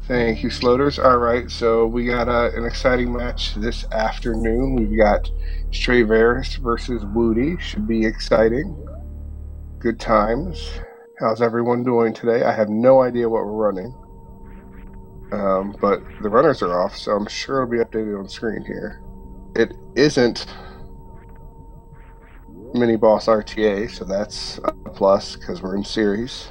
Thank you, Sloters. All right, so we got an exciting match this afternoon. We've got Straevaras versus Whewty. Should be exciting. Good times. How's everyone doing today? I have no idea what we're running, but the runners are off, so I'm sure it'll be updated on screen here. It isn't mini boss RTA, so that's a plus because we're in series.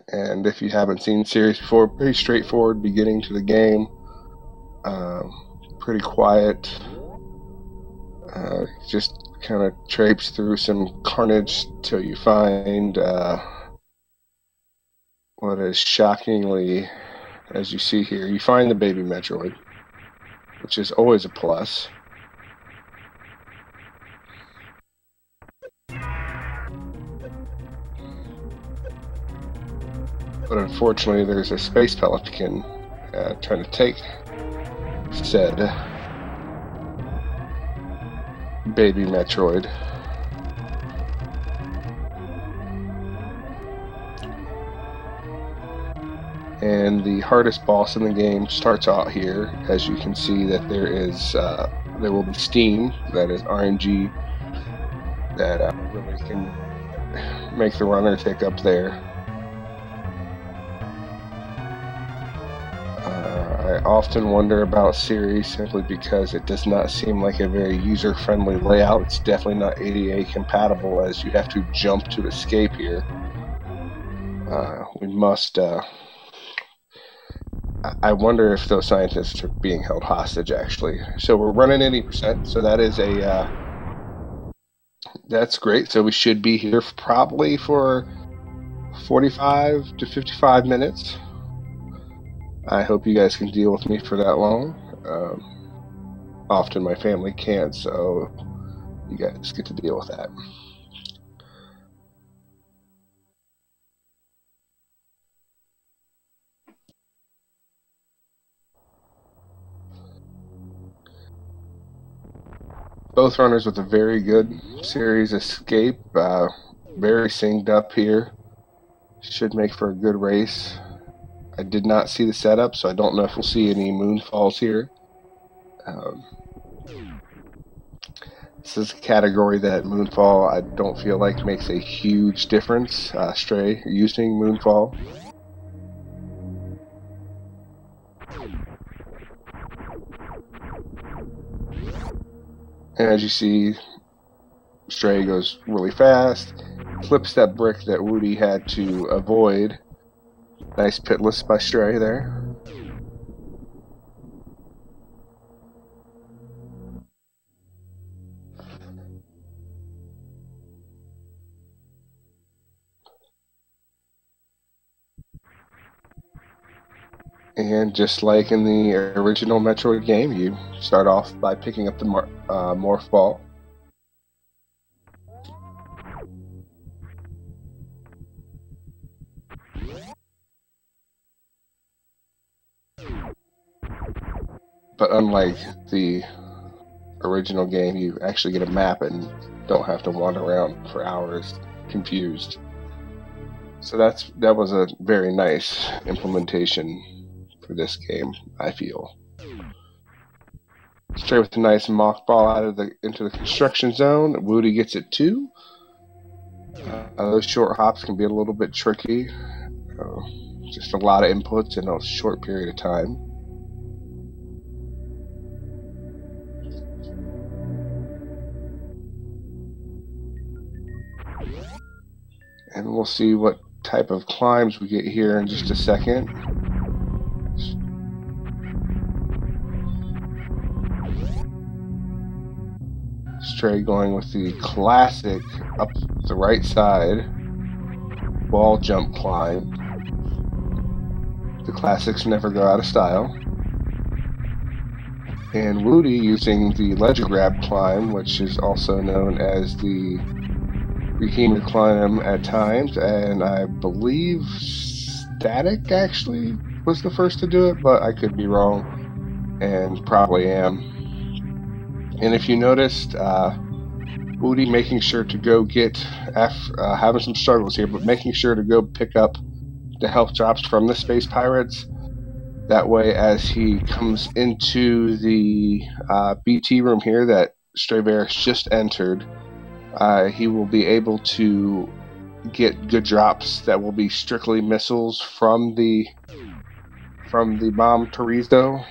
And if you haven't seen series before, pretty straightforward beginning to the game. Pretty quiet. Just kind of traipse through some carnage till you find what is shockingly, as you see here, you find the baby Metroid, which is always a plus. But unfortunately, there's a space pelican trying to take said baby Metroid. And the hardest boss in the game starts out here. As you can see, that there will be steam, that is RNG, that really can make the runner take up there. I often wonder about series simply because it does not seem like a very user-friendly layout. It's definitely not ADA compatible, as you have to jump to escape here. We must... I wonder if those scientists are being held hostage, actually. So we're running 80%, so that is a... that's great. So we should be here probably for 45 to 55 minutes. I hope you guys can deal with me for that long. Often my family can't, so you guys get to deal with that. Both runners with a very good series escape. Very synced up here. Should make for a good race. I did not see the setup, so I don't know if we'll see any moonfalls here. This is a category that moonfall I don't feel like makes a huge difference. Stray using moonfall. And as you see, Stray goes really fast, flips that brick that Whewty had to avoid. Nice pitless by Stray there. And just like in the original Metroid game, you start off by picking up the morph ball. But unlike the original game, you actually get a map and don't have to wander around for hours confused. So that was a very nice implementation for this game, I feel. Straight with a nice mock ball out of into the construction zone. Whewty gets it too. Those short hops can be a little bit tricky. Just a lot of inputs in a short period of time. And we'll see what type of climbs we get here in just a second. Stray going with the classic up the right side wall jump climb. The classics never go out of style. And Whewty using the ledger grab climb, which is also known as the Redeemer climb at times, and I believe Static actually was the first to do it, but I could be wrong, and probably am. And if you noticed, Whewty making sure to go get, having some struggles here, but making sure to go pick up the health drops from the space pirates. That way, as he comes into the BT room here that Straevaras just entered, he will be able to get good drops that will be strictly missiles from the bomb Torizo.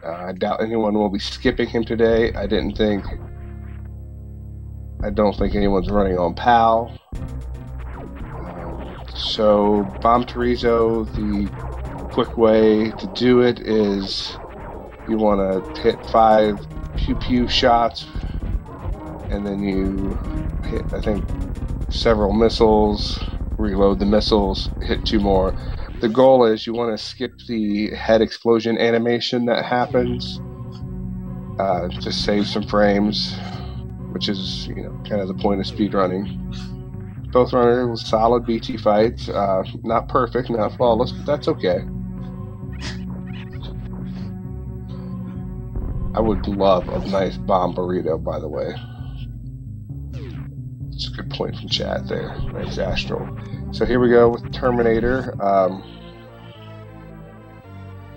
I doubt anyone will be skipping him today. I don't think anyone's running on PAL. So bomb Torizo, the quick way to do it is you want to hit 5 pew shots, and then you hit, I think, several missiles, reload the missiles, hit 2 more. The goal is you want to skip the head explosion animation that happens to save some frames, which is, you know, kind of the point of speedrunning. Both runners solid BT fights, not perfect, not flawless, but that's okay. I would love a nice bomb burrito, by the way. It's a good point from chat there. Nice Astral. So here we go with Terminator.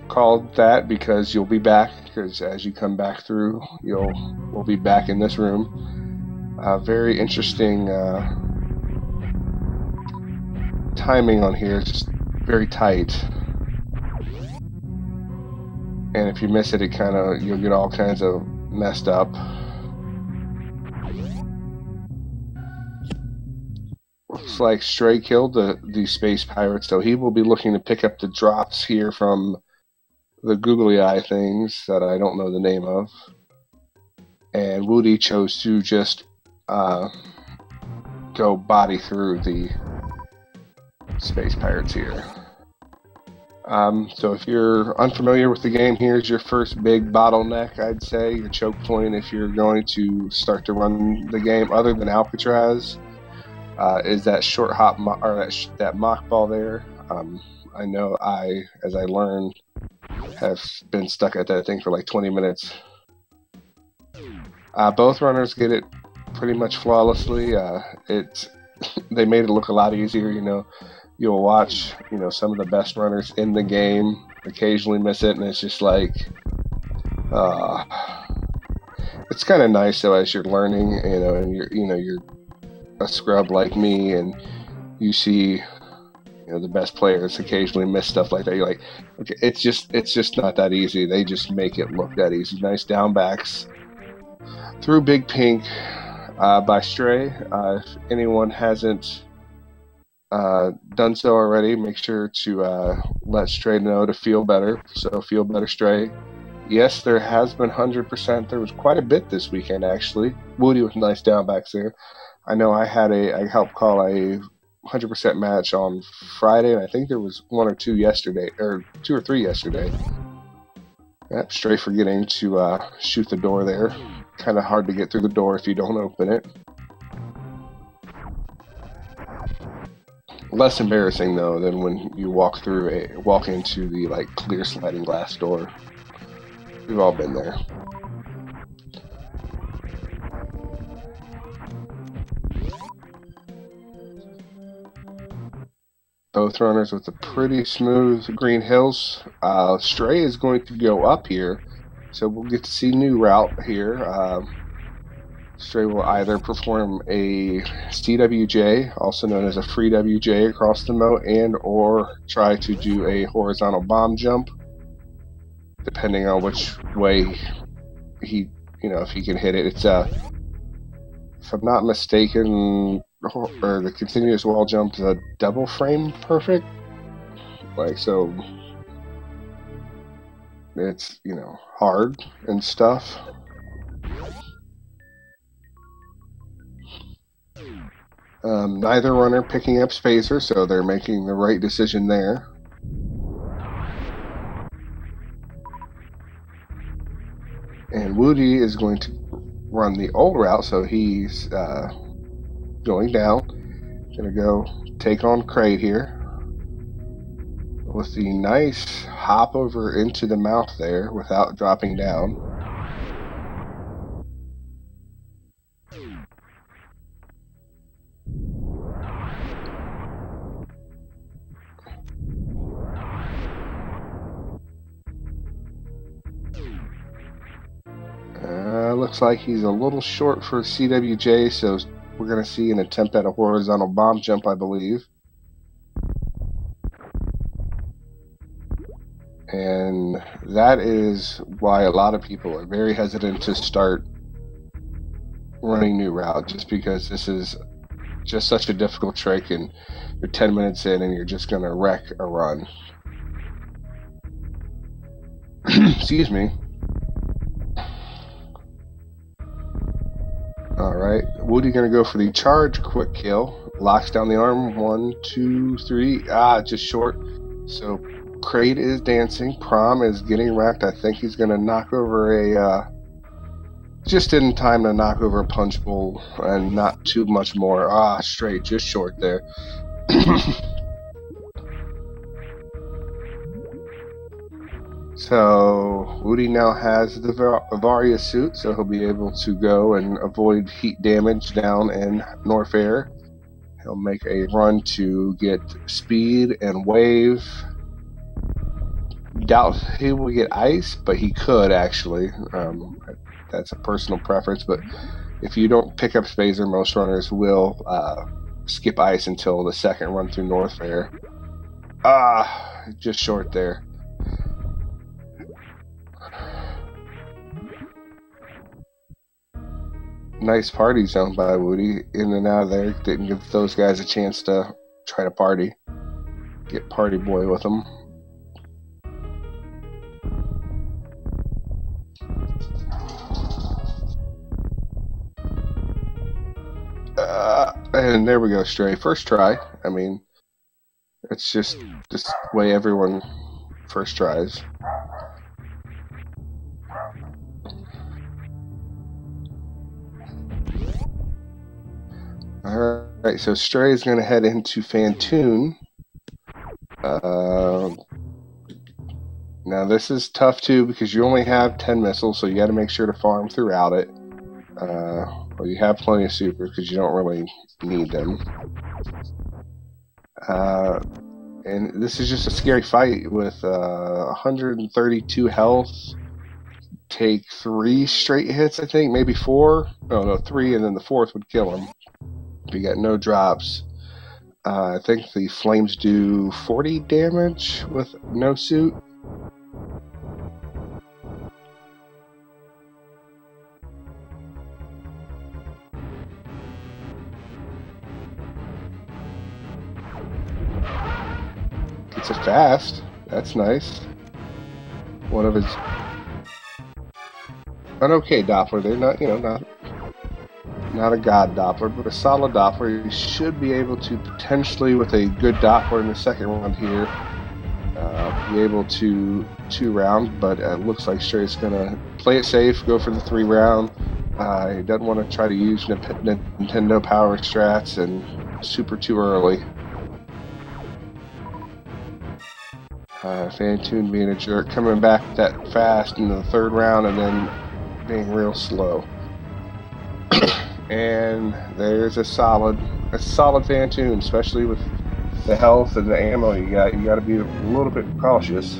Called that because you'll be back, because as you come back through, we'll be back in this room. Very interesting timing on here. It's just very tight. And if you miss it, you'll get all kinds of messed up. Looks like Stray killed the space pirate, so he will be looking to pick up the drops here from the googly eye things that I don't know the name of. And Whewty chose to just go body through the space pirates here. So if you're unfamiliar with the game, here's your first big bottleneck, I'd say, your choke point if you're going to start to run the game, other than Alcatraz, is that short hop, or that mock ball there. I know as I learned, have been stuck at that thing for like 20 minutes. Both runners get it pretty much flawlessly. They made it look a lot easier, you know. You'll watch, you know, some of the best runners in the game occasionally miss it, and it's just like, it's kind of nice though as you're learning, you know, and you're a scrub like me, and you see, you know, the best players occasionally miss stuff like that. You're like, okay, it's just not that easy. They just make it look that easy. Nice down backs through Big Pink by Stray. If anyone hasn't done so already, make sure to let Stray know to feel better. So feel better, Stray. Yes, there has been 100%. There was quite a bit this weekend, actually. Whewty with nice downbacks there. I know I helped call a 100% match on Friday, and I think there was 1 or 2 yesterday, or 2 or 3 yesterday. Yep, Stray forgetting to shoot the door there. Kind of hard to get through the door if you don't open it. Less embarrassing though than when you walk into the like clear sliding glass door. We've all been there. Both runners with a pretty smooth green hills. Stray is going to go up here, so we'll get to see new route here. Stray will either perform a CWJ, also known as a free WJ, across the moat, and or try to do a horizontal bomb jump, depending on which way he, you know, if he can hit it. It's if I'm not mistaken, or the continuous wall jump is a double frame perfect, like, so it's, you know, hard and stuff. Neither runner picking up spacer, so they're making the right decision there. And Whewty is going to run the old route, so he's going down. Gonna go take on Crate here with the nice hop over into the mouth there without dropping down. Looks like he's a little short for CWJ, so we're going to see an attempt at a horizontal bomb jump, I believe. And that is why a lot of people are very hesitant to start running new route, just because this is just such a difficult trick and you're 10 minutes in and you're just going to wreck a run. Excuse me. Alright, Whewty gonna go for the charge quick kill. Locks down the arm. 1, 2, 3. Just short. So Crate is dancing. Prom is getting wrecked. I think he's gonna knock over a just in time to knock over a punch bowl and not too much more. Straight, just short there. So Whewty now has the Varia suit, so he'll be able to go and avoid heat damage down in North Air. He'll make a run to get speed and wave. Doubt he will get ice, but he could actually. That's a personal preference, but if you don't pick up Spazer, most runners will skip ice until the second run through North Air. Just short there. Nice party zone by Whewty. In and out of there. Didn't give those guys a chance to try to party. Get Party Boy with them. And there we go, Stray. First try. I mean, it's just this way everyone first tries. Alright, so Stray is going to head into Fantoon. Now this is tough too because you only have 10 missiles, so you got to make sure to farm throughout it. Well, you have plenty of super because you don't really need them. And this is just a scary fight with 132 health. Take 3 straight hits, I think, maybe 4. No, 3, and then the 4th would kill him. You got no drops. I think the flames do 40 damage with no suit. It's a fast. That's nice. One of his an okay Doppler. They're not, not a god Doppler, but a solid Doppler. You should be able to potentially, with a good Doppler in the second round here, be able to 2-round, but it looks like Stray's going to play it safe, go for the 3-round. He doesn't want to try to use Nintendo power strats and super too early. Fantoon being a jerk, coming back that fast into the 3rd round and then being real slow. And there's a solid Fantoon, especially with the health and the ammo you got. You got to be a little bit cautious.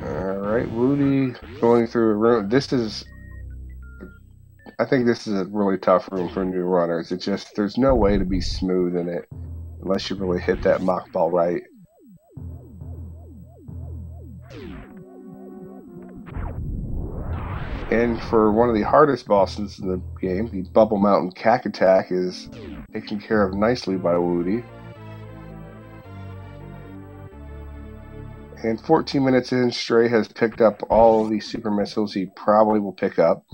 All right, Whewty going through a room. I think this is a really tough room for new runners. It's just there's no way to be smooth in it unless you really hit that mock ball right. And for one of the hardest bosses in the game, the Bubble Mountain Cack Attack is taken care of nicely by Whewty. And 14 minutes in, Stray has picked up all of the super missiles he probably will pick up.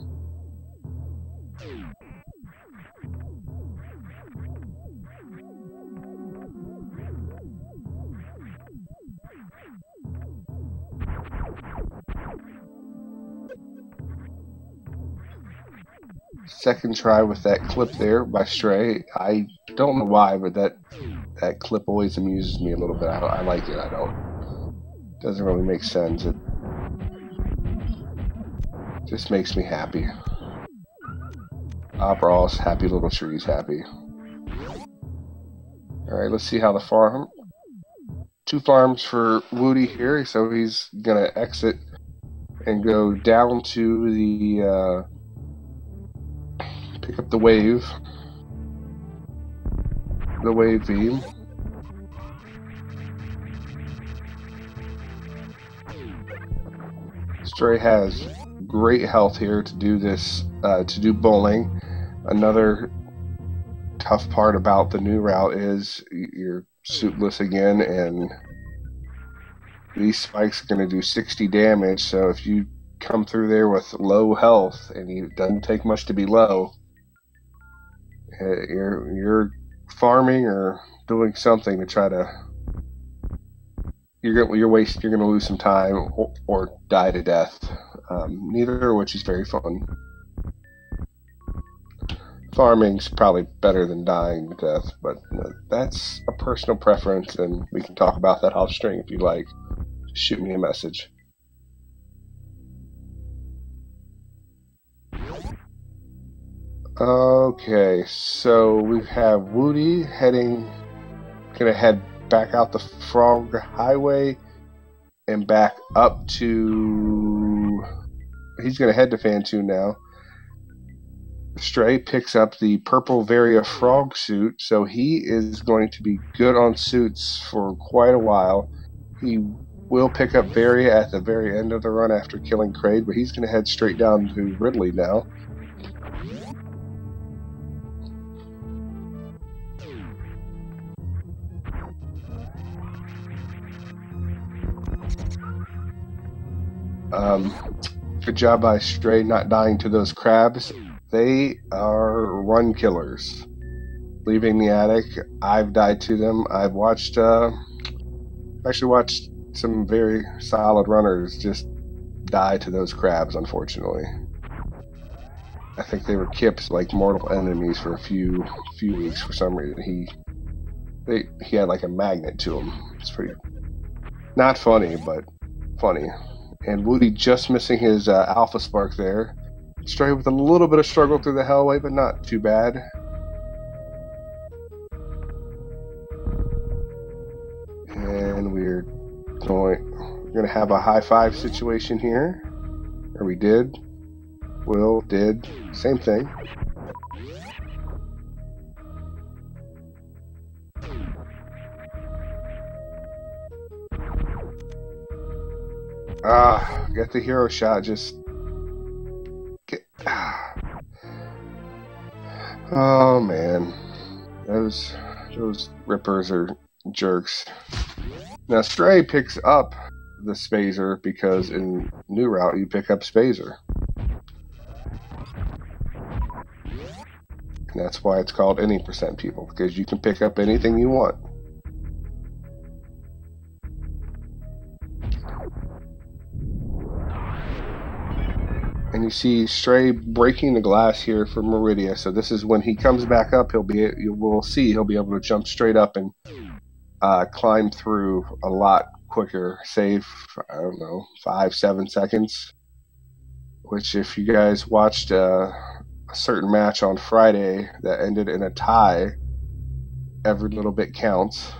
Second try with that clip there by Stray. I don't know why, but that clip always amuses me a little bit. I like it. Doesn't really make sense. It just makes me happy. Ross, happy little trees, happy. Alright, let's see how the farm. 2 farms for Whewty here, so he's gonna exit and go down to the pick up the wave beam. Stray has great health here to do this, to do bowling. Another tough part about the new route is you're suitless again, and these spikes are going to do 60 damage, so if you come through there with low health, and it doesn't take much to be low, you're farming or doing something to try to, you're going to lose some time or die to death, neither of which is very fun. Farming's probably better than dying to death, but that's a personal preference, and we can talk about that off stream if you like. Just shoot me a message. Okay, so we have Whewty gonna head back out the Frog Highway and back up to, he's gonna head to Fantoon now. Stray picks up the purple Varia frog suit, so he is going to be good on suits for quite a while. He will pick up Varia at the very end of the run after killing Kraid, but he's going to head straight down to Ridley now. Good job by Stray not dying to those crabs. They are run killers. Leaving the attic, I've died to them. I've watched, actually watched some very solid runners just die to those crabs, unfortunately. I think they were kept like mortal enemies for a few weeks for some reason. He had like a magnet to him. It's pretty, not funny, but funny. And Whewty just missing his Alpha Spark there. Stray with a little bit of struggle through the Hellway, but not too bad. And we're going to have a high five situation here. Or we did. Will did. Same thing. Get the hero shot, just get, oh man, those rippers are jerks. Now Stray picks up the Spazer because in new route you pick up Spazer, and that's why it's called any percent people, because you can pick up anything you want. And you see Stray breaking the glass here for Meridia. So this is when he comes back up, he'll be able to jump straight up and climb through a lot quicker. Save, I don't know, 5-7 seconds. Which, if you guys watched a certain match on Friday that ended in a tie, every little bit counts.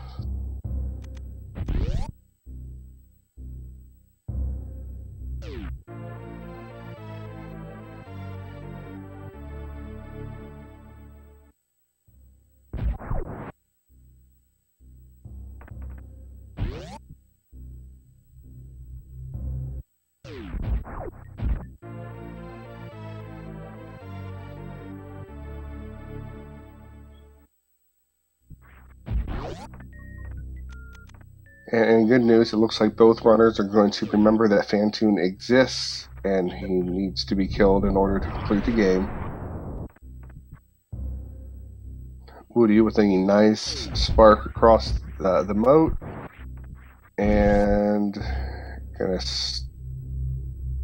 And good news, it looks like both runners are going to remember that Fantoon exists and he needs to be killed in order to complete the game. Whewty with a nice spark across the moat, and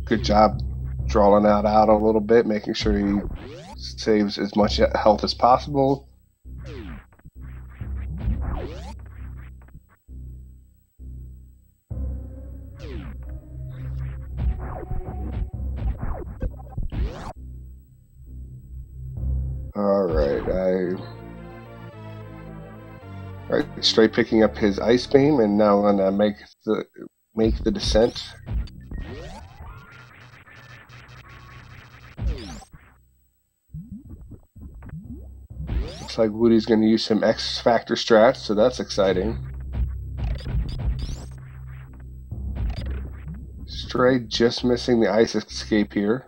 good job drawing that out a little bit, making sure he saves as much health as possible. Alright, Stray picking up his ice beam, and now I'm gonna make the descent. like Whewty's going to use some X Factor strats, so that's exciting. Stray just missing the ice escape here.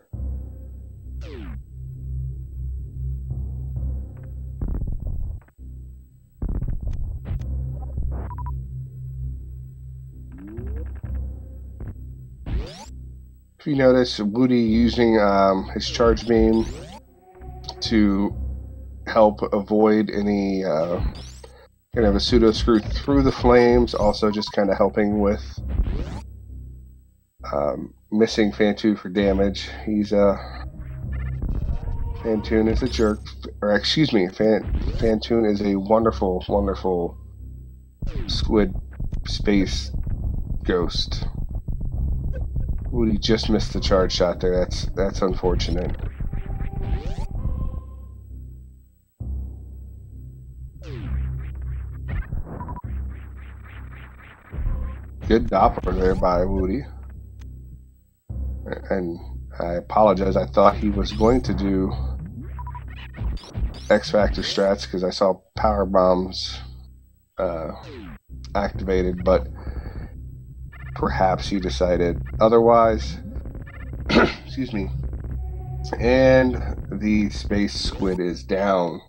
If you notice, Whewty using his charge beam to help avoid any kind of a pseudo screw through the flames, also just kind of helping with missing Fantoon for damage. He's Fantoon is a jerk, or excuse me, Fantoon is a wonderful, wonderful squid space ghost. Whewty just missed the charge shot there. That's unfortunate. Good Doppler there by Whewty. And I apologize, I thought he was going to do X Factor strats because I saw power bombs activated, but perhaps he decided otherwise. Excuse me. And the space squid is down.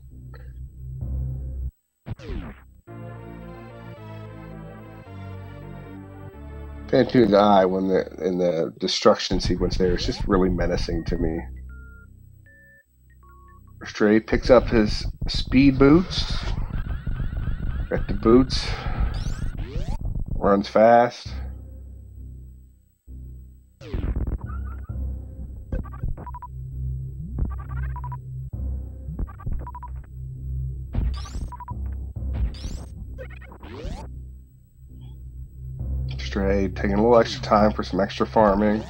Fantoon's eye when in the destruction sequence there is just really menacing to me. Stray picks up his speed boots. Got the boots. Runs fast. Stray taking a little extra time for some extra farming.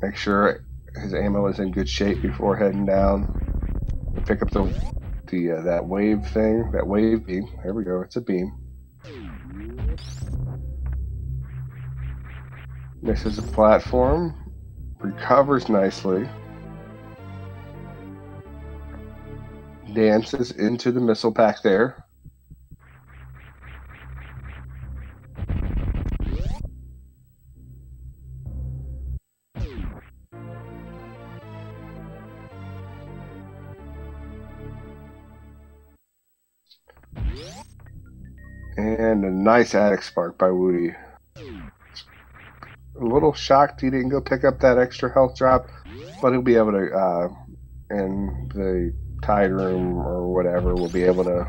Make sure his ammo is in good shape before heading down. Pick up that wave thing, that wave beam. There we go, it's a beam. Misses a platform. Recovers nicely. Dances into the missile pack there. And a nice attic spark by Whewty. A little shocked he didn't go pick up that extra health drop, but he'll be able to, in the tide room or whatever, we'll be able to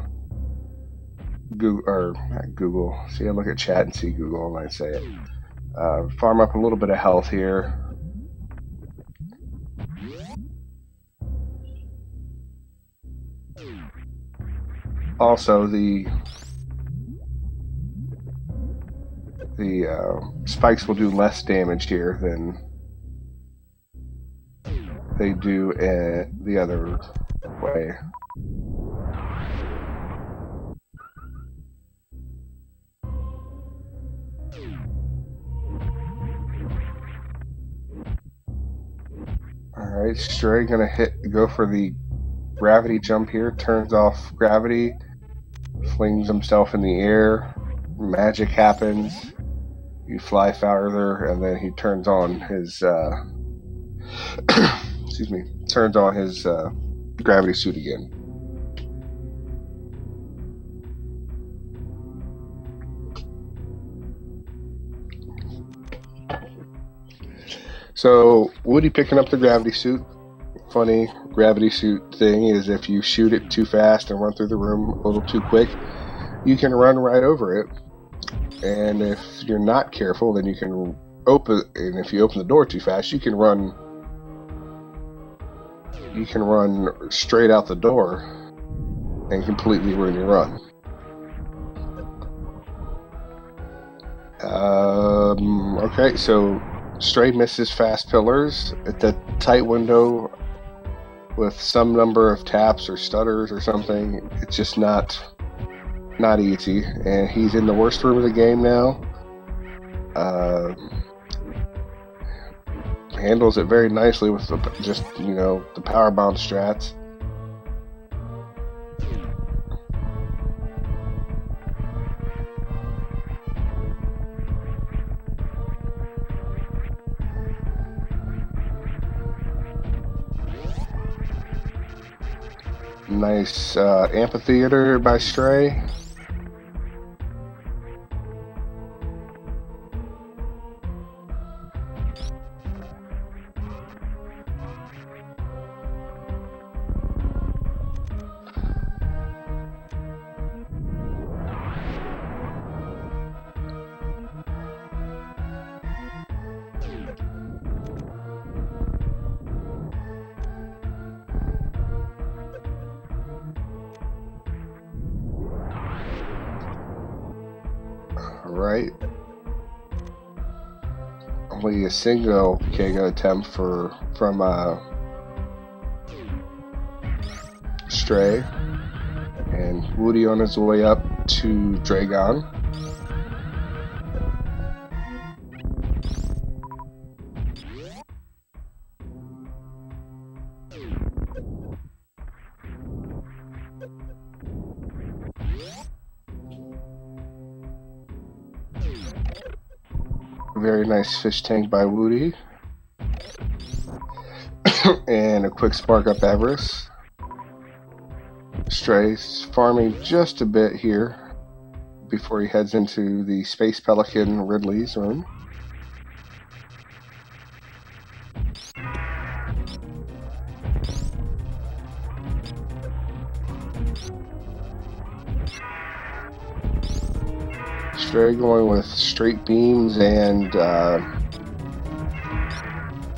Google, or not Google, see, I look at chat and see Google and I say it. Farm up a little bit of health here. Also, the spikes will do less damage here than they do the other way. Alright, Stray gonna go for the gravity jump here, turns off gravity, flings himself in the air, magic happens, you fly farther, and then he turns on his excuse me, turns on his gravity suit again. So Whewty picking up the gravity suit. Funny gravity suit thing is if you shoot it too fast and run through the room a little too quick, you can run right over it. And if you're not careful, then you can and if you open the door too fast, you can run straight out the door and completely ruin your run. Okay, so Stray misses fast pillars at the tight window with some number of taps or stutters or something. It's just not easy, and he's in the worst room of the game now. Handles it very nicely with the power bomb strats. Nice amphitheater by Stray. Right. Only a single KO attempt from Stray, and Whewty on his way up to Dragon. Very nice fish tank by Whewty. And a quick spark up Everest. Stray's farming just a bit here before he heads into the Space Pelican Ridley's room. Stray going with straight beams and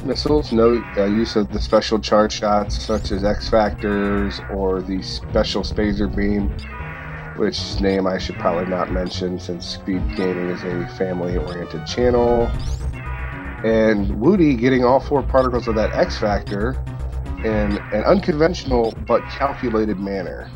missiles. No use of the special charge shots such as X Factors or the special Spazer Beam, which name I should probably not mention since Speed Gaming is a family-oriented channel. And Whewty getting all 4 particles of that X Factor in an unconventional but calculated manner.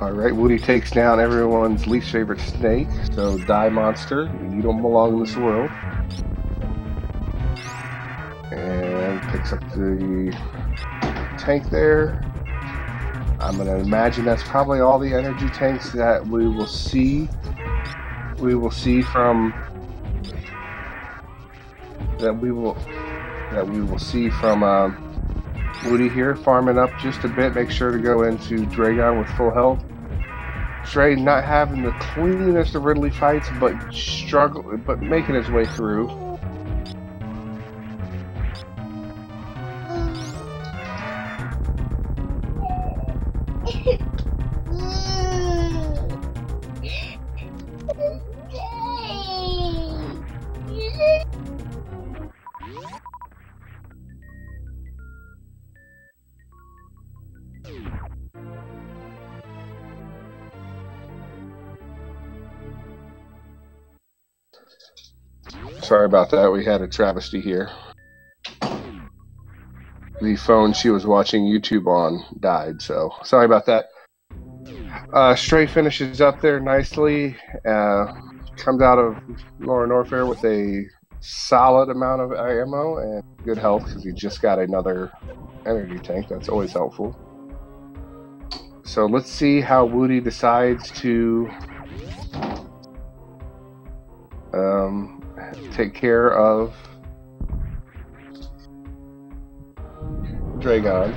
Alright, Whewty takes down everyone's least favorite snake, so Die Monster, you don't belong in this world. And picks up the tank there. I'm going to imagine that's probably all the energy tanks that we will see. We will see from Whewty here, farming up just a bit. Make sure to go into Dragon with full health. Stray not having the cleanest of Ridley fights, but making his way through. Sorry about that, we had a travesty here. The phone she was watching YouTube on died, so sorry about that. Stray finishes up there nicely, comes out of Lower Norfair with a solid amount of ammo and good health because he just got another energy tank. That's always helpful. So let's see how Whewty decides to take care of Dragon.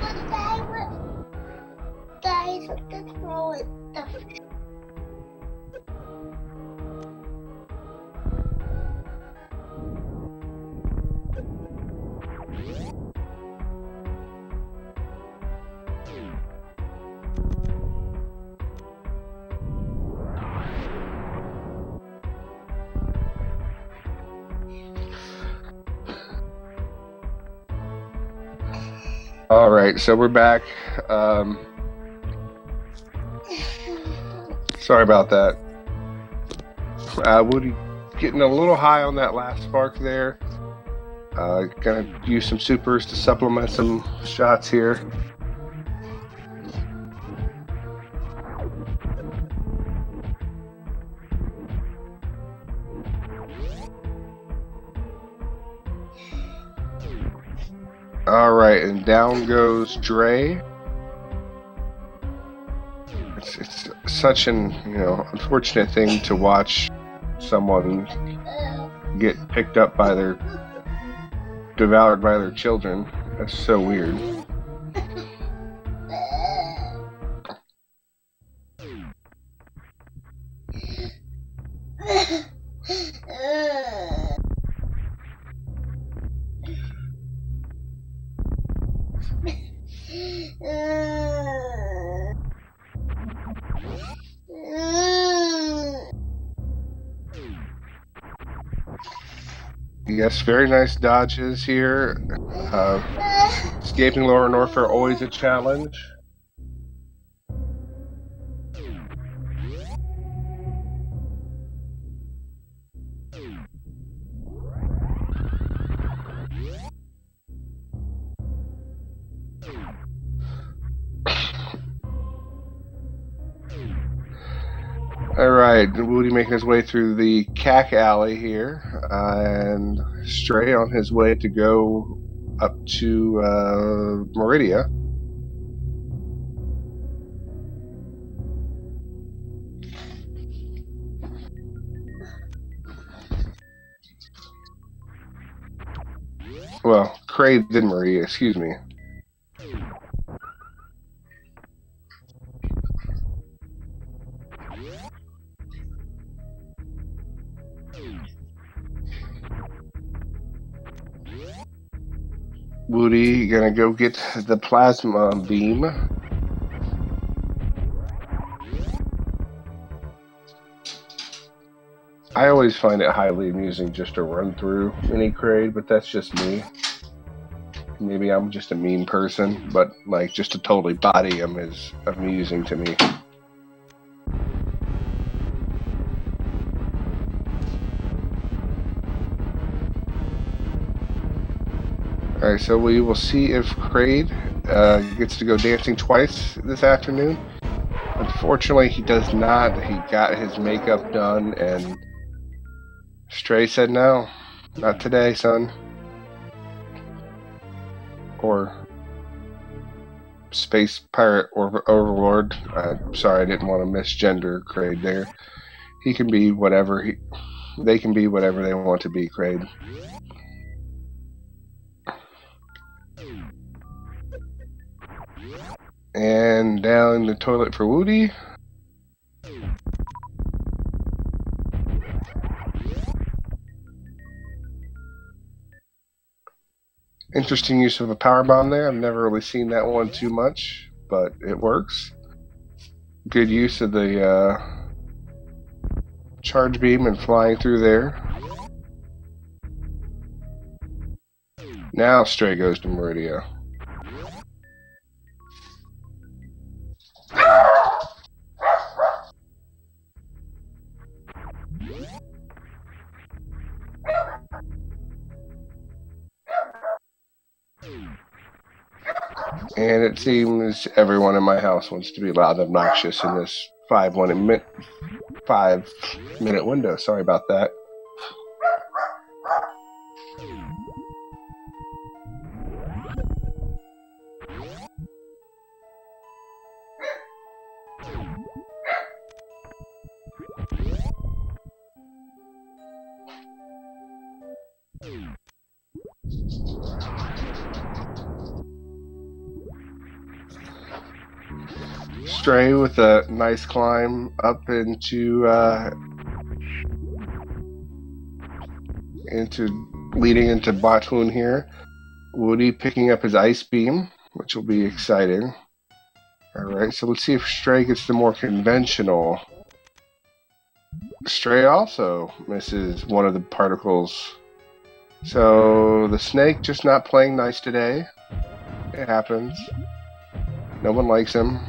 All right, so we're back. Sorry about that. Whewty getting a little high on that last spark there. Gonna use some supers to supplement some shots here. All right, and down goes Dre. it's such an unfortunate thing to watch someone get picked up by devoured by their children. That's so weird. Yes, very nice dodges here. Escaping lower north are always a challenge. Alright, Whewty making his way through the Cack Alley here, and Stray on his way to go up to Meridia. Well, Kraid then Meridia, excuse me. Whewty gonna go get the plasma beam. I always find it highly amusing just to run through any Kraid, but that's just me. Maybe I'm just a mean person, but like just to totally body him is amusing to me. Alright, so we will see if Kraid gets to go dancing twice this afternoon. Unfortunately, he does not. He got his makeup done, and Stray said no. Not today, son. Or Space Pirate or Overlord. Sorry, I didn't want to misgender Kraid there. He can be whatever. They can be whatever they want to be, Kraid. And down the toilet for Whewty. Interesting use of a power bomb there. I've never really seen that one too much, but it works. Good use of the charge beam and flying through there. Now Stray goes to Meridia. And it seems everyone in my house wants to be loud and obnoxious in this 5-minute window. Sorry about that. Stray with a nice climb up into leading into Batun here. Whewty picking up his ice beam, which will be exciting. Alright, so let's see if Stray gets the more conventional. Stray also misses one of the particles. So the snake just not playing nice today. It happens. No one likes him.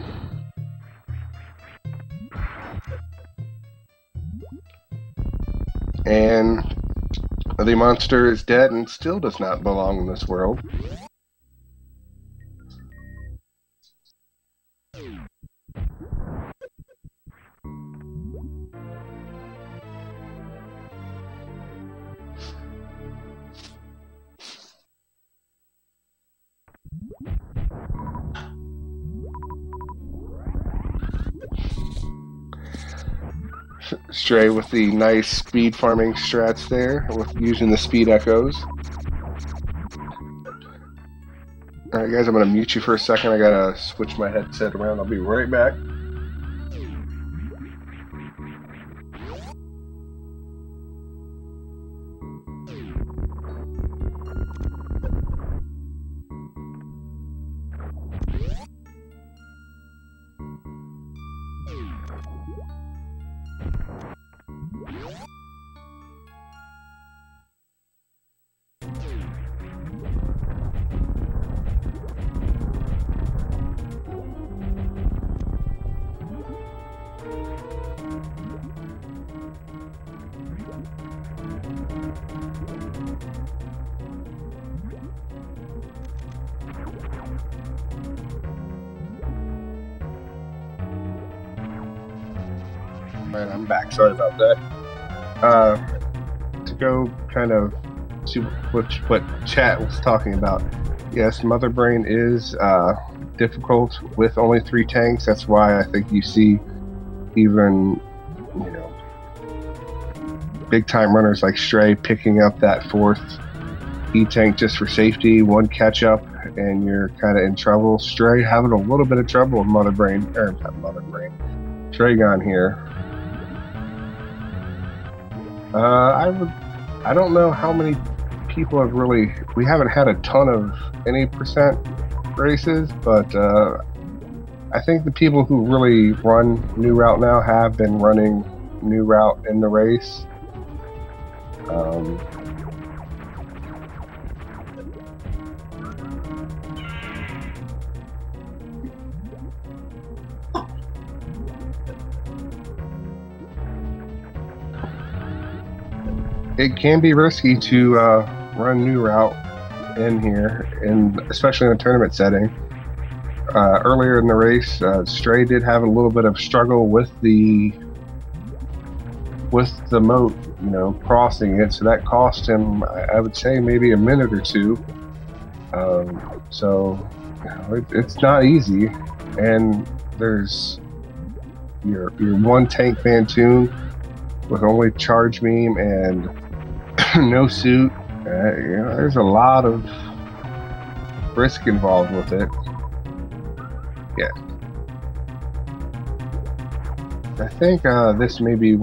And the monster is dead and still does not belong in this world. Stray with the nice speed farming strats there, with using the speed echoes. Alright guys, I'm going to mute you for a second. I got to switch my headset around. I'll be right back. Alright, I'm back. Sorry about that. To go kind of to what chat was talking about. Yes, Mother Brain is difficult with only 3 tanks. That's why I think you see even, you know, big time runners like Stray picking up that 4th E-tank just for safety, 1 catch up, and you're kind of in trouble. Stray having a little bit of trouble with Mother Brain, or not Mother Brain, Dragon here. I don't know how many people have really, we haven't had a ton of any percent races, but I think the people who really run New Route now have been running New Route in the race. It can be risky to run New Route in here, and especially in a tournament setting. Earlier in the race, Stray did have a little bit of struggle with the moat, you know, crossing it, so that cost him, I would say, maybe a minute or 2. So, you know, it's not easy, and there's your 1 tank Bantoon with only charge beam and no suit. You know, there's a lot of risk involved with it. Yeah. I think this may be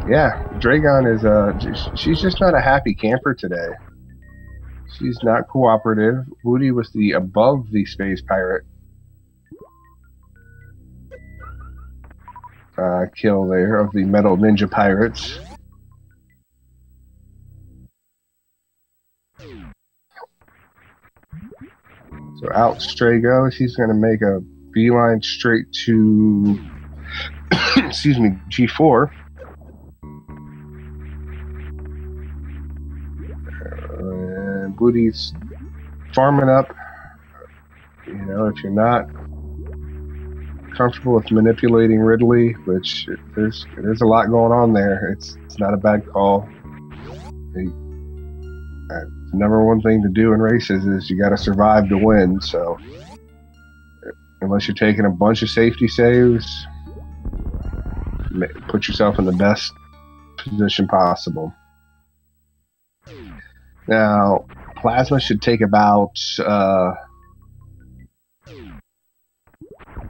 yeah, Dragon is she's just not a happy camper today. She's not cooperative. Whewty was the above the space pirate kill there of the metal ninja pirates. So out Stray goes. He's going to make a beeline straight to excuse me, G4. And Whewty's farming up. You know, if you're not comfortable with manipulating Ridley, which there's a lot going on there, it's not a bad call. The number 1 thing to do in races is you got to survive to win. So unless you're taking a bunch of safety saves, put yourself in the best position possible. Now, Plasma should take about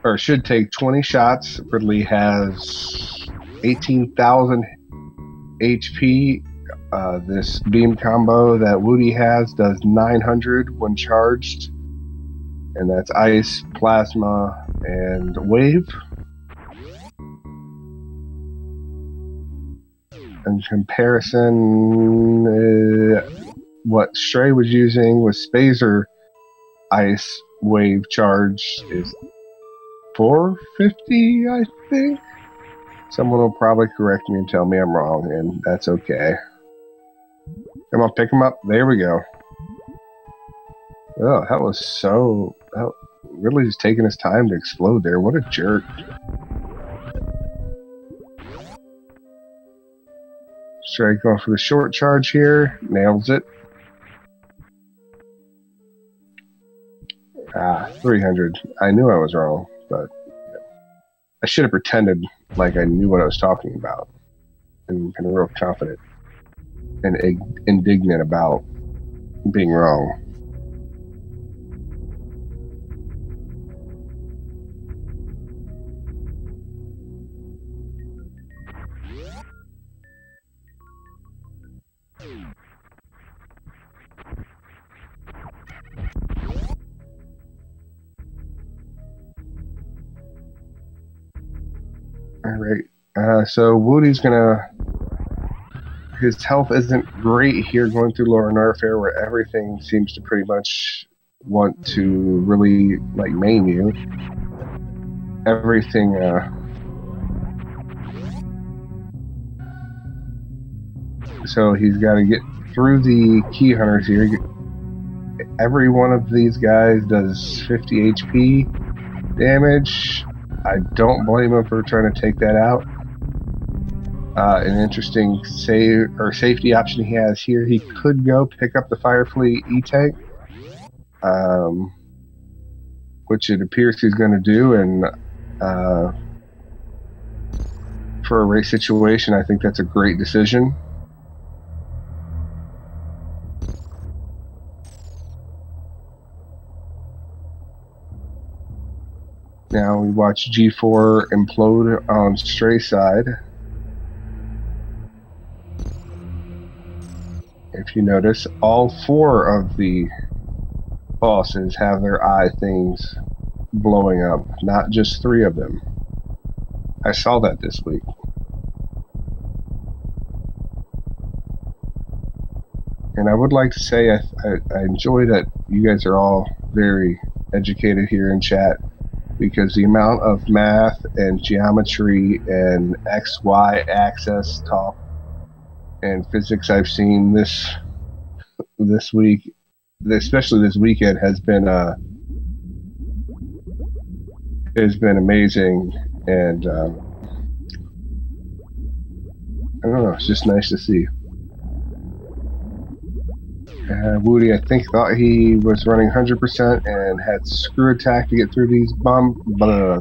or should take 20 shots. Ridley has 18,000 HP. This beam combo that Whewty has does 900 when charged. And that's Ice, Plasma, and Wave. In comparison, what Stray was using was Spazer Ice Wave charge is 450, I think. Someone will probably correct me and tell me I'm wrong, and that's okay. Come on, pick him up. There we go. Oh, that was so... Really just taking his time to explode there. What a jerk. Stray going for the short charge here. Nails it. 300. I knew I was wrong, but I should have pretended like I knew what I was talking about and been real confident and indignant about being wrong. All right. So Whewty's gonna. His health isn't great here going through Lower Norfair, where everything seems to pretty much want to really like maim you. Everything. So he's got to get through the key hunters here. Every one of these guys does 50 HP damage. I don't blame him for trying to take that out. An interesting safety option he has here. He could go pick up the Firefleet E-Tank, which it appears he's going to do. And for a race situation, I think that's a great decision. Now we watch G4 implode on Stray side. If you notice, all 4 of the bosses have their eye things blowing up, not just 3 of them. I saw that this week. And I would like to say I enjoy that you guys are all very educated here in chat, because the amount of math and geometry and XY axis talk and physics I've seen this week, especially this weekend, has been amazing, and I don't know, it's just nice to see. Whewty, I think, thought he was running 100% and had screw attack to get through these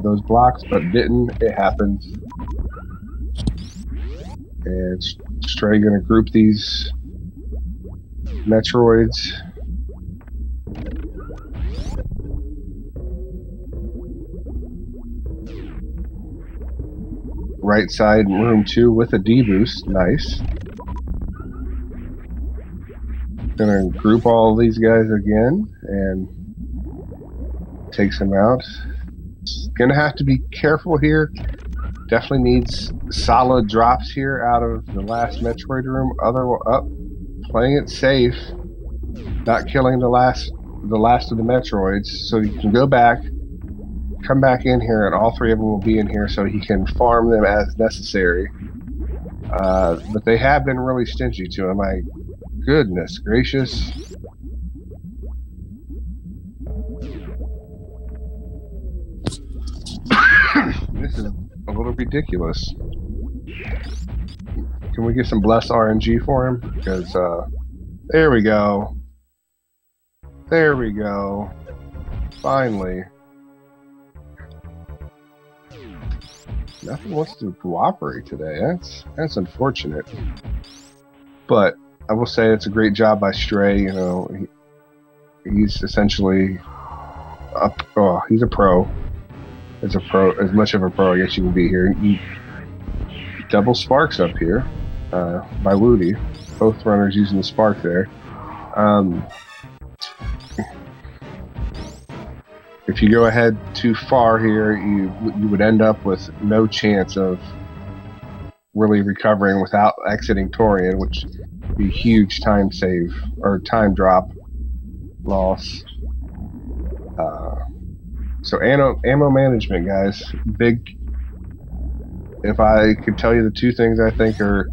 those blocks, but didn't. It happens. And Stray gonna group these Metroids. Right side, room 2 with a D-boost. Nice. Gonna group all these guys again and takes them out. Gonna have to be careful here. Definitely needs solid drops here out of the last Metroid room. Playing it safe, not killing the last of the Metroids, so you can go back, come back in here, and all 3 of them will be in here, so he can farm them as necessary. But they have been really stingy to him. My goodness gracious. This is a little ridiculous. Can we get some bless RNG for him? Because, there we go. There we go. Finally. Nothing wants to cooperate today. That's unfortunate. But I will say it's a great job by Stray. You know, he's essentially he's a pro. As much of a pro, I guess you can be here. Double sparks up here by Whewty. Both runners using the spark there. If you go ahead too far here, you would end up with no chance of really recovering without exiting Torian, which would be a huge time save or time drop loss. So ammo management, guys, big. If I could tell you the 2 things I think are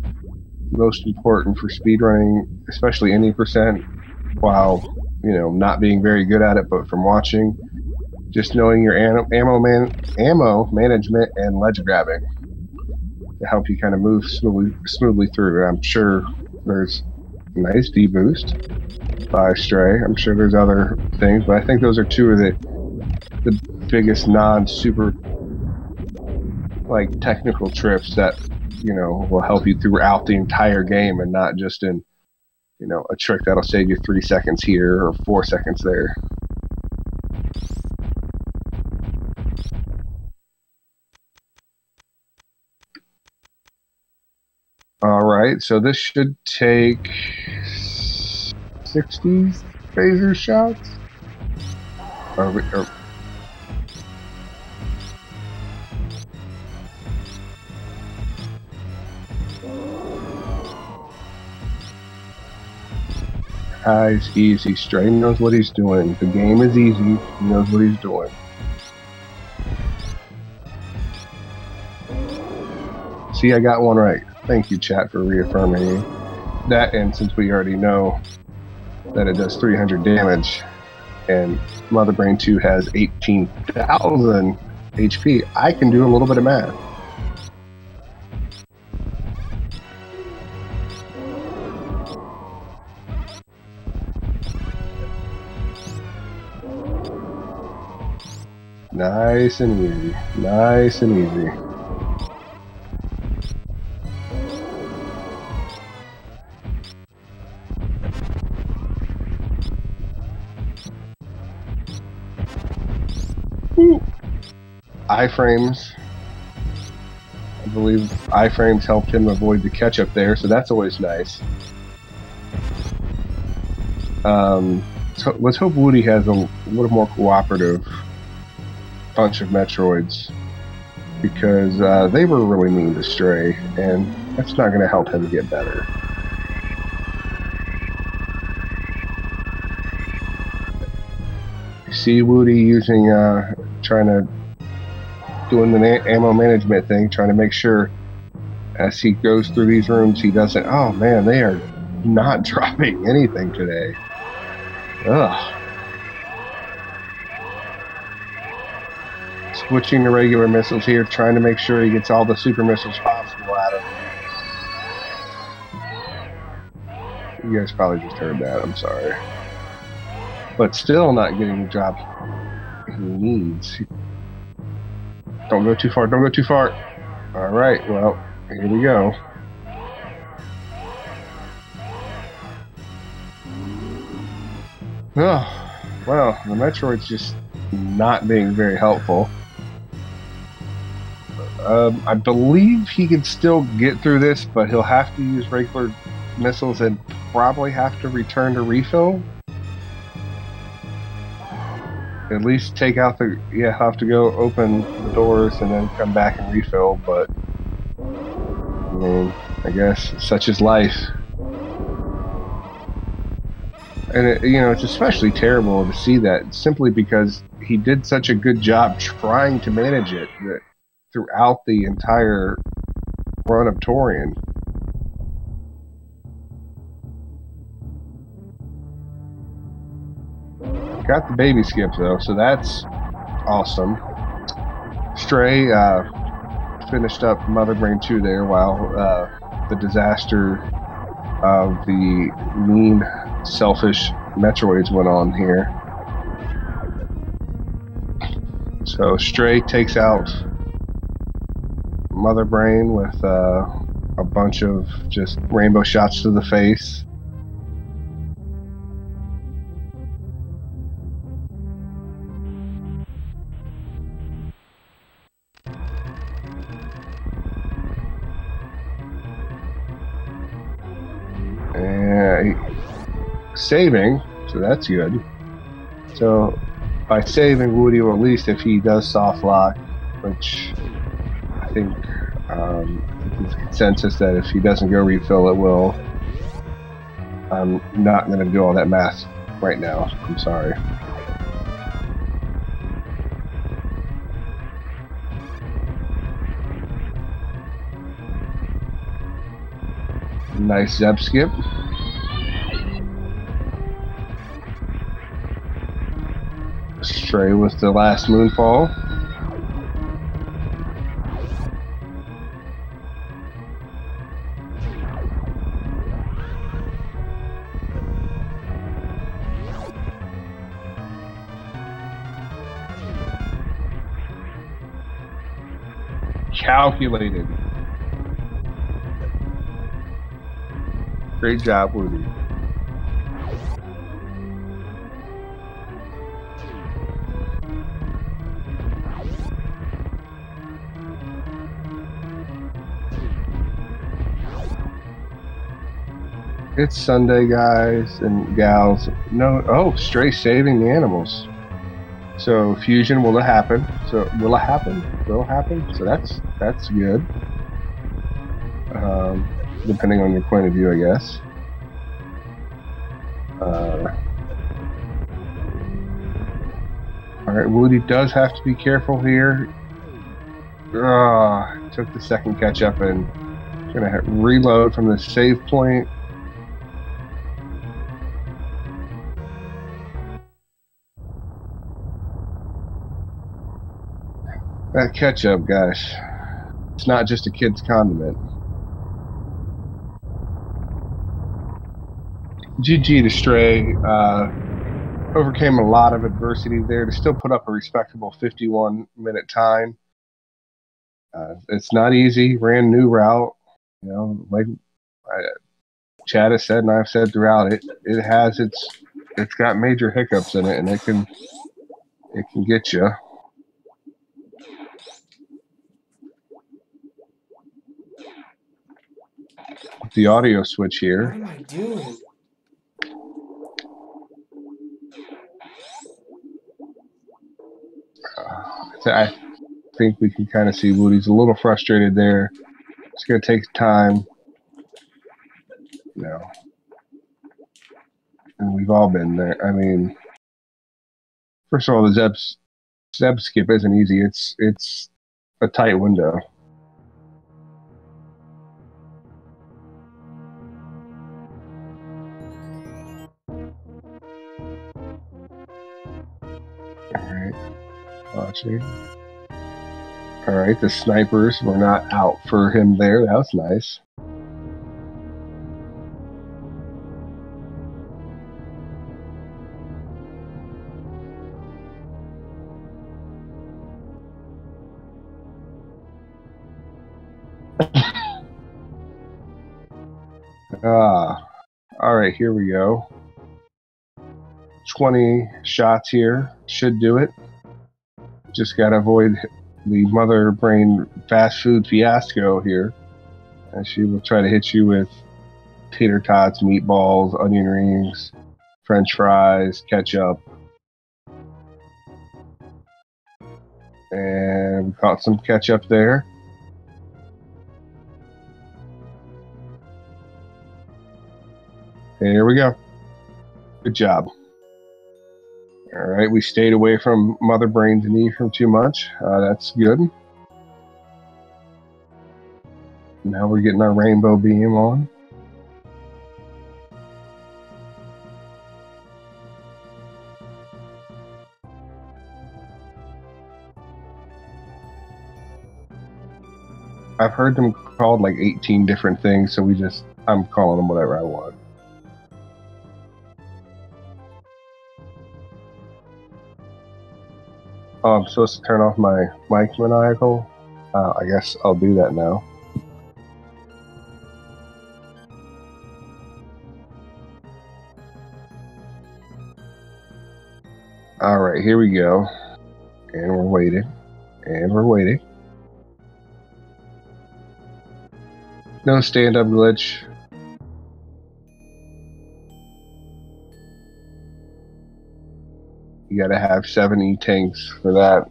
most important for speedrunning, especially any percent, while not being very good at it, but from watching, just knowing your ammo management and ledge grabbing to help you kind of move smoothly through. I'm sure there's a nice D-boost by Stray. I'm sure there's other things, but I think those are 2 of the biggest non-super like technical trips that will help you throughout the entire game and not just in a trick that'll save you 3 seconds here or 4 seconds there. All right, so this should take 60 phaser shots. It's easy. Stray knows what he's doing. The game is easy. He knows what he's doing. See, I got one right. Thank you, chat, for reaffirming that. And since we already know that it does 300 damage, and Mother Brain 2 has 18,000 HP, I can do a little bit of math. Nice and easy. Nice and easy. Ooh. Iframes. I believe iframes helped him avoid the catch-up there, so that's always nice. So let's hope Whewty has a little more cooperative bunch of Metroids, because they were really mean to Stray, and that's not going to help him get better. You see Whewty using, doing the ammo management thing, trying to make sure as he goes through these rooms he doesn't, oh man, they are not dropping anything today. Ugh. Switching to regular missiles here, trying to make sure he gets all the super missiles possible out of them. You guys probably just heard that, I'm sorry. But still not getting the job he needs. Don't go too far, don't go too far. Alright, well, here we go. Oh, well, the Metroid's just not being very helpful. I believe he can still get through this, but he'll have to use regular missiles and probably have to return to refill. At least take out the... Yeah, have to go open the doors and then come back and refill, but... I mean, I guess such is life. And it's especially terrible to see that simply because he did such a good job trying to manage it that throughout the entire run of Torian. Got the baby skip though, so that's awesome. Stray finished up Mother Brain 2 there while the disaster of the mean, selfish Metroids went on here. So Stray takes out Mother Brain with a bunch of just rainbow shots to the face. Saving, so that's good. So by saving, Whewty will, at least if he does soft lock, which I think it's consensus that if he doesn't go refill, it will. I'm not going to do all that math right now. I'm sorry. Nice Zeb skip. Stray with the last moonfall. Calculated. Great job, Whewty. It's Sunday, guys and gals. No, oh, Stray saving the animals. So fusion will it happen? So will it happen? Will it happen? So that's good. Depending on your point of view, I guess. All right, Whewty does have to be careful here. Took the second catch up and gonna reload from the save point. That ketchup, guys, it's not just a kid's condiment. GG to Stray. Overcame a lot of adversity there to still put up a respectable 51-minute time. It's not easy. Ran new route. You know, like Chad has said and I've said throughout it, it's got major hiccups in it, and it can get you. The audio switch here. What am I doing? I think we can kind of see Whewty's a little frustrated there. It's going to take time. You know, and we've all been there. I mean, first of all, the Zeb skip isn't easy. It's a tight window. Alright. Watching. Alright, the snipers were not out for him there. That was nice. Alright, here we go. 20 shots here. Should do it. Just gotta avoid the mother brain fast food fiasco here. And she will try to hit you with tater tots, meatballs, onion rings, French fries, ketchup. And we caught some ketchup there. Here we go. Good job. All right, we stayed away from Mother Brain's knee from too much. That's good. Now we're getting our rainbow beam on. I've heard them called like 18 different things, so I'm calling them whatever I want. Oh, I'm supposed to turn off my mic maniacal. I guess I'll do that now. All right, here we go. And we're waiting. And we're waiting. No stand-up glitch. You gotta have 70 tanks for that.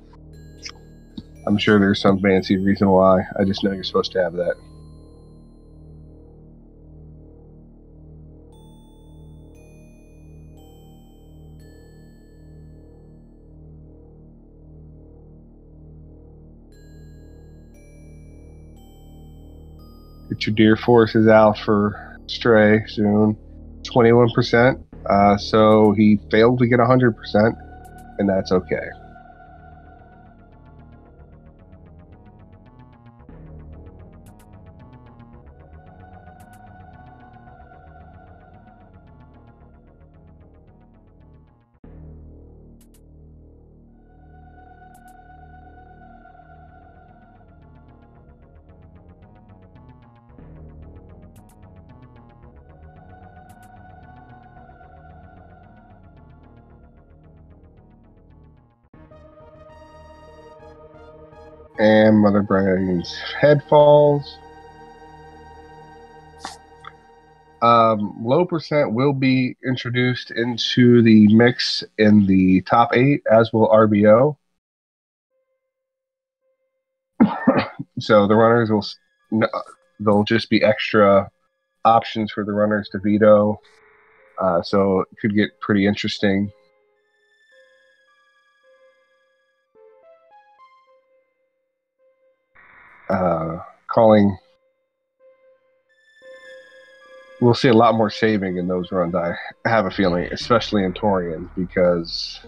I'm sure there's some fancy reason why. I just know you're supposed to have that. Get your deer forces out for Stray soon. 21%. So he failed to get 100%, and that's okay. And Mother Brain's head falls. Low percent will be introduced into the mix in the top 8, as will RBO. So the runners they'll just be extra options for the runners to veto. So it could get pretty interesting. Calling. We'll see a lot more saving in those runs, I have a feeling, especially in Torian, because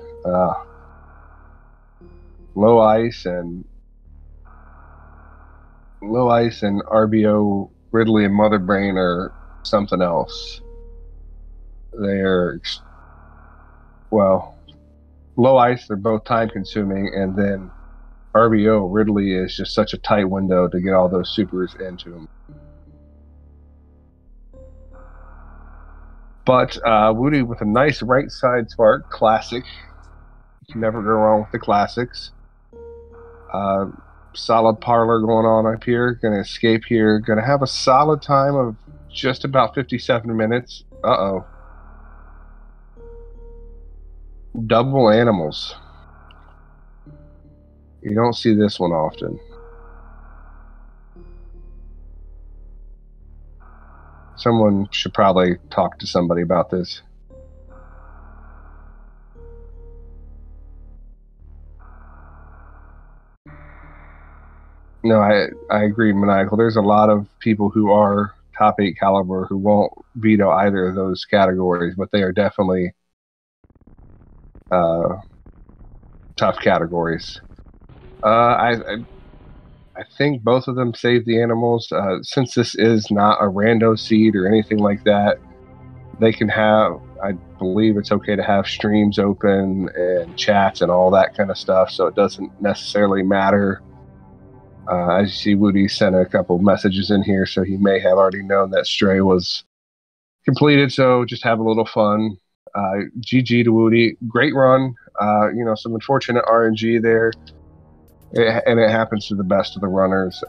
low ice and RBO, Ridley, and Mother Brain are something else. They're, well, low ice, they're both time consuming, and then RBO, Ridley is just such a tight window to get all those supers into him. But Whewty with a nice right side spark, classic. You can never go wrong with the classics. Solid parlor going on up here. Going to escape here. Going to have a solid time of just about 57 minutes. Uh-oh. Double animals. You don't see this one often. Someone should probably talk to somebody about this. No, I agree, Maniacal. There's a lot of people who are top 8 caliber who won't veto either of those categories, but they are definitely tough categories. I think both of them save the animals. Since this is not a rando seed or anything like that, they can have, I believe it's okay to have streams open and chats and all that kind of stuff, so it doesn't necessarily matter. As you see, Whewty sent a couple messages in here, so he may have already known that Stray was completed, so just have a little fun. GG to Whewty. Great run. Some unfortunate RNG there. And it happens to the best of the runners.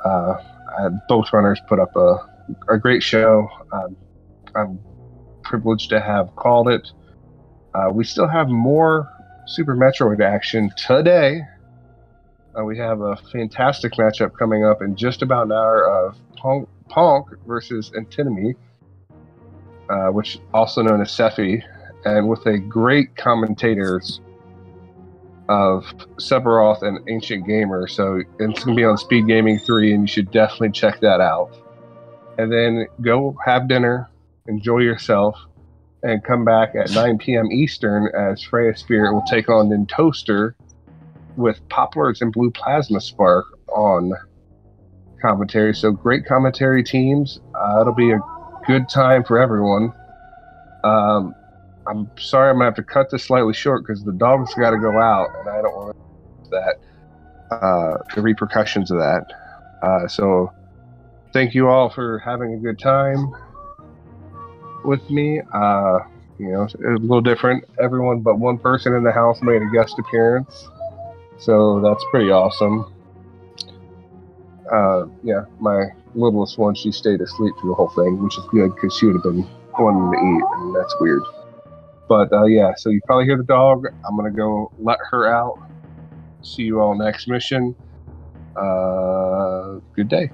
Both runners put up a great show. I'm privileged to have called it. We still have more Super Metroid action today. We have a fantastic matchup coming up in just about an hour of Ponk versus Antinomy, which also known as Sephi, and with a great commentators of Sephiroth and Ancient Gamer. So it's going to be on Speed Gaming 3, and you should definitely check that out. And then go have dinner, enjoy yourself, and come back at 9 p.m. Eastern as Freya Spirit will take on Nintoaster with Poplars and Blue Plasma Spark on commentary. So great commentary teams. It'll be a good time for everyone. I'm sorry I'm going to have to cut this slightly short because the dog's got to go out, and I don't want the repercussions of that. So thank you all for having a good time with me. It was a little different. Everyone but one person in the house made a guest appearance, so that's pretty awesome. My littlest one, she stayed asleep through the whole thing, which is good because she would have been wanting to eat, and that's weird. But so you probably hear the dog. I'm going to go let her out. See you all next mission. Good day.